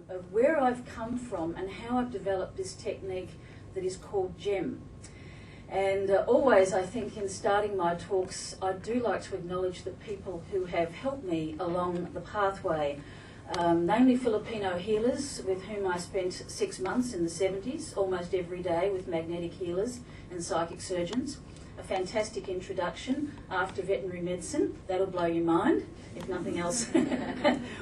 of where I've come from and how I've developed this technique that is called GEM. And always, I think, in starting my talks, I do like to acknowledge the people who have helped me along the pathway, namely Filipino healers with whom I spent 6 months in the 70s, almost every day with magnetic healers and psychic surgeons. A fantastic introduction after veterinary medicine. That'll blow your mind, if nothing else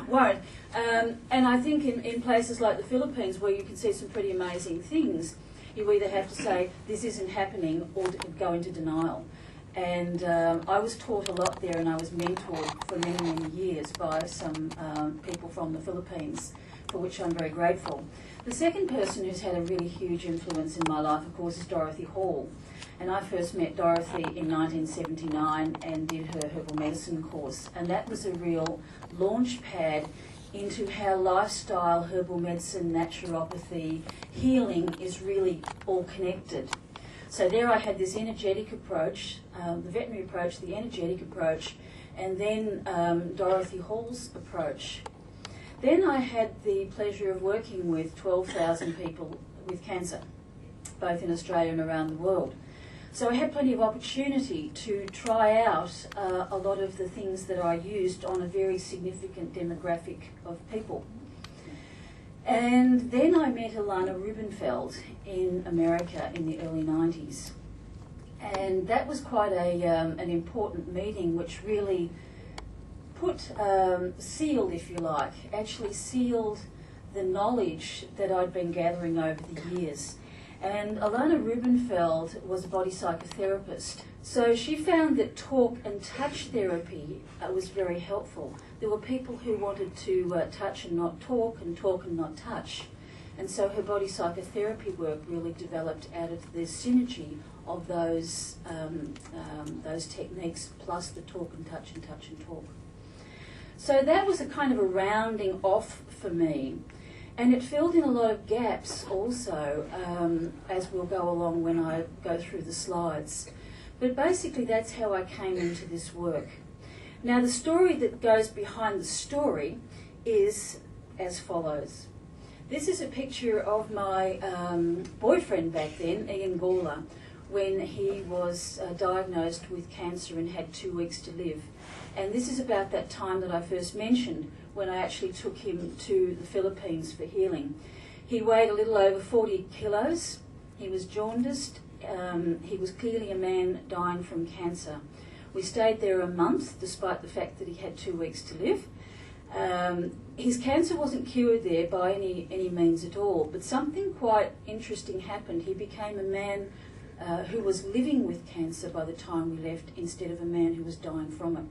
won't. And I think in places like the Philippines, where you can see some pretty amazing things, you either have to say, this isn't happening, or go into denial. And I was taught a lot there, and I was mentored for many, many years by some people from the Philippines, for which I'm very grateful. The second person who's had a really huge influence in my life, of course, is Dorothy Hall. And I first met Dorothy in 1979 and did her herbal medicine course. And that was a real launch pad into how lifestyle, herbal medicine, naturopathy, healing is really all connected. So there I had this energetic approach, the veterinary approach, the energetic approach, and then Dorothy Hall's approach. Then I had the pleasure of working with 12,000 people with cancer, both in Australia and around the world. So I had plenty of opportunity to try out a lot of the things that I used on a very significant demographic of people. And then I met Alana Rubenfeld in America in the early 90s. And that was quite an important meeting, which really sealed, if you like, actually sealed the knowledge that I'd been gathering over the years. And Alana Rubenfeld was a body psychotherapist. So she found that talk and touch therapy was very helpful. There were people who wanted to touch and not talk and not touch. And so her body psychotherapy work really developed out of the synergy of those techniques plus the talk and touch and touch and talk. So that was a kind of a rounding off for me. And it filled in a lot of gaps also, as we'll go along when I go through the slides. But basically that's how I came into this work. Now the story that goes behind the story is as follows. This is a picture of my boyfriend back then, Ian Gawler, when he was diagnosed with cancer and had 2 weeks to live. And this is about that time that I first mentioned, when I actually took him to the Philippines for healing. He weighed a little over 40 kilos. He was jaundiced. He was clearly a man dying from cancer. We stayed there a month, despite the fact that he had 2 weeks to live. His cancer wasn't cured there by any means at all, but something quite interesting happened. He became a man who was living with cancer by the time we left, instead of a man who was dying from it.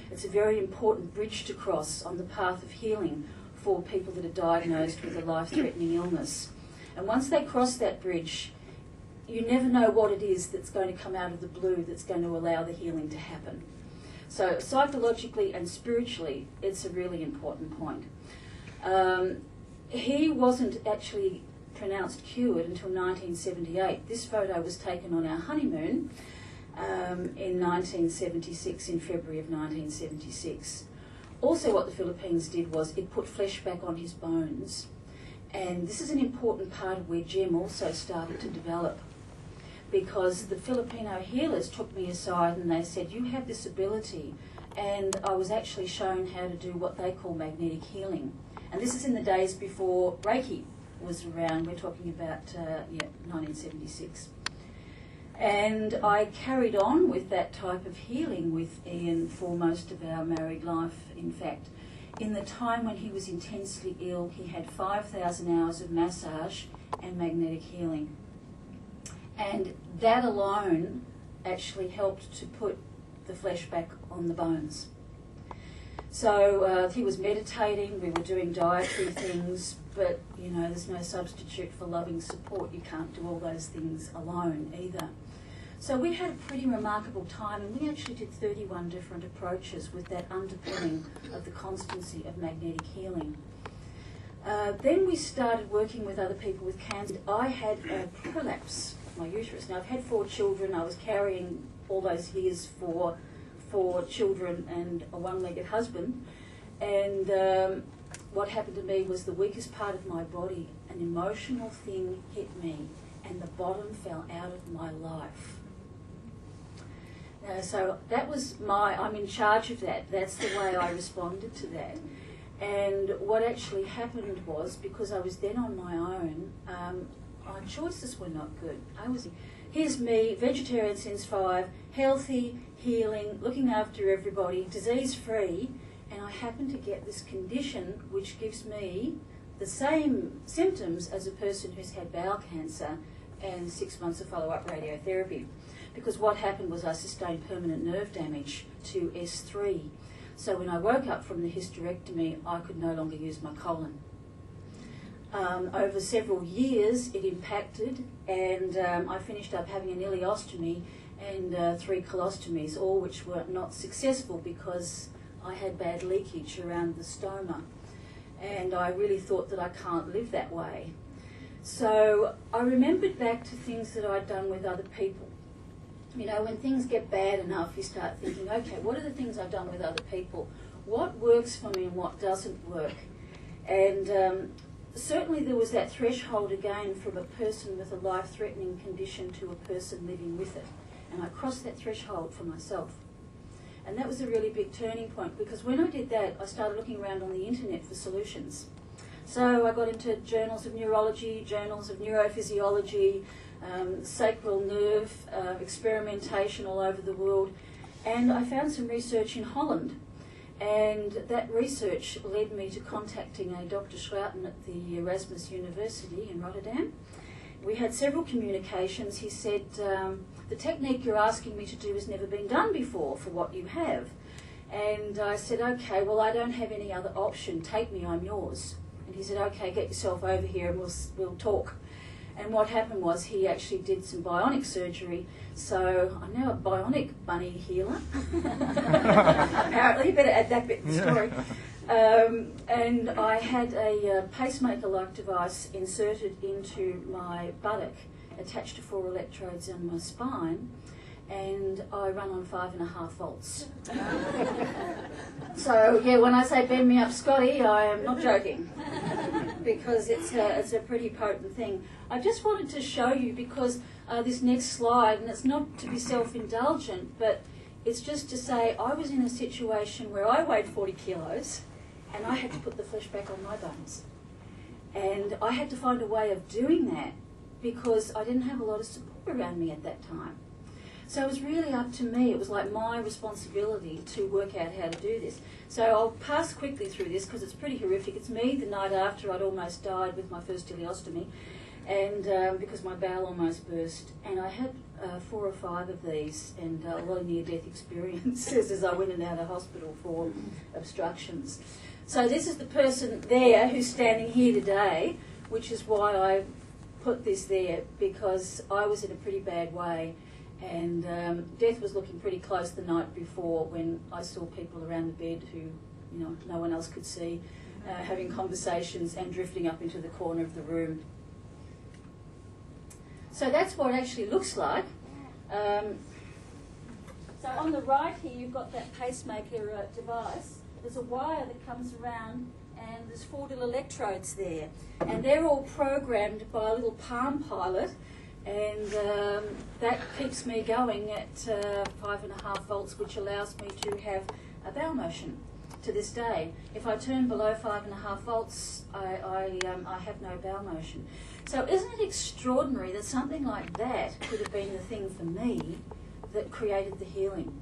It's a very important bridge to cross on the path of healing for people that are diagnosed with a life-threatening illness. And once they cross that bridge, you never know what it is that's going to come out of the blue that's going to allow the healing to happen. So psychologically and spiritually, it's a really important point. He wasn't actually pronounced cured until 1978. This photo was taken on our honeymoon in 1976, in February of 1976. Also what the Philippines did was it put flesh back on his bones. And this is an important part of where GEM also started to develop, because the Filipino healers took me aside and they said, you have this ability. And I was actually shown how to do what they call magnetic healing. And this is in the days before Reiki was around. We're talking about 1976. And I carried on with that type of healing with Ian for most of our married life. In fact, in the time when he was intensely ill, he had 5,000 hours of massage and magnetic healing. And that alone actually helped to put the flesh back on the bones. So he was meditating, we were doing dietary things, but you know, there's no substitute for loving support. You can't do all those things alone either. So we had a pretty remarkable time, and we actually did 31 different approaches with that underpinning of the constancy of magnetic healing. Then we started working with other people with cancer. I had a prolapse of my uterus. Now I've had 4 children. I was carrying all those years for children and a one-legged husband. And what happened to me was the weakest part of my body, an emotional thing hit me, and the bottom fell out of my life. So that was I'm in charge of that. That's the way I responded to that. And what actually happened was, because I was then on my own, my choices were not good. Here's me, vegetarian since 5, healthy, healing, looking after everybody, disease-free, and I happen to get this condition which gives me the same symptoms as a person who's had bowel cancer and 6 months of follow-up radiotherapy. Because what happened was I sustained permanent nerve damage to S3. So when I woke up from the hysterectomy, I could no longer use my colon. Over several years, it impacted, and I finished up having an ileostomy and 3 colostomies, all which were not successful because I had bad leakage around the stoma. And I really thought that I can't live that way. So I remembered back to things that I'd done with other people. You know, when things get bad enough, you start thinking, okay, what are the things I've done with other people? What works for me and what doesn't work? And certainly there was that threshold again from a person with a life-threatening condition to a person living with it. And I crossed that threshold for myself. And that was a really big turning point, because when I did that, I started looking around on the internet for solutions. So I got into journals of neurology, journals of neurophysiology, sacral nerve experimentation all over the world, and I found some research in Holland, and that research led me to contacting a Dr. Schouten at the Erasmus University in Rotterdam. We had several communications. He said, the technique you're asking me to do has never been done before for what you have. And I said, okay, well, I don't have any other option. Take me, I'm yours. And he said, okay, get yourself over here and we'll talk. And what happened was he actually did some bionic surgery. So I'm now a bionic bunny healer. Apparently, you better add that bit to the story. And I had a pacemaker-like device inserted into my buttock, attached to 4 electrodes on my spine, and I run on 5.5 volts. So yeah, when I say bend me up, Scotty, I am not joking, because it's a pretty potent thing. I just wanted to show you, because this next slide, and it's not to be self-indulgent, but it's just to say I was in a situation where I weighed 40 kilos and I had to put the flesh back on my bones. And I had to find a way of doing that because I didn't have a lot of support around me at that time. So it was really up to me. It was like my responsibility to work out how to do this. So I'll pass quickly through this because it's pretty horrific. It's me the night after I'd almost died with my first ileostomy, and because my bowel almost burst. And I had 4 or 5 of these, and a lot of near-death experiences as I went in and out of hospital for obstructions. So this is the person there who's standing here today, which is why I put this there, because I was in a pretty bad way. And death was looking pretty close the night before, when I saw people around the bed who, you know, no one else could see, having conversations and drifting up into the corner of the room. So that's what it actually looks like. So on the right here, you've got that pacemaker device. There's a wire that comes around, and there's 4 little electrodes there. And they're all programmed by a little Palm Pilot. And that keeps me going at 5.5 volts, which allows me to have a bowel motion to this day. If I turn below 5.5 volts, I have no bowel motion. So isn't it extraordinary that something like that could have been the thing for me that created the healing?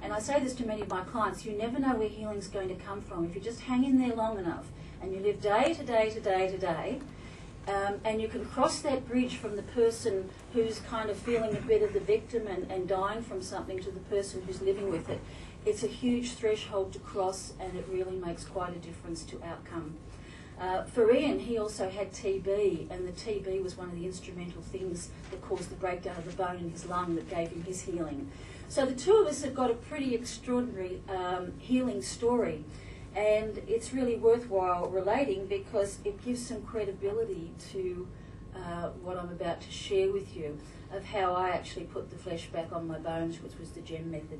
And I say this to many of my clients, you never know where healing's going to come from. If you just hang in there long enough and you live day to day to day to day, and you can cross that bridge from the person who's kind of feeling a bit of the victim and dying from something to the person who's living with it. It's a huge threshold to cross, and it really makes quite a difference to outcome. For Ian, he also had TB, and the TB was one of the instrumental things that caused the breakdown of the bone in his lung that gave him his healing. So the two of us have got a pretty extraordinary healing story. And it's really worthwhile relating because it gives some credibility to what I'm about to share with you, of how I actually put the flesh back on my bones, which was the GEM method.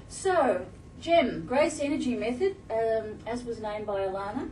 So GEM, Grace Energy Method, as was named by Alana,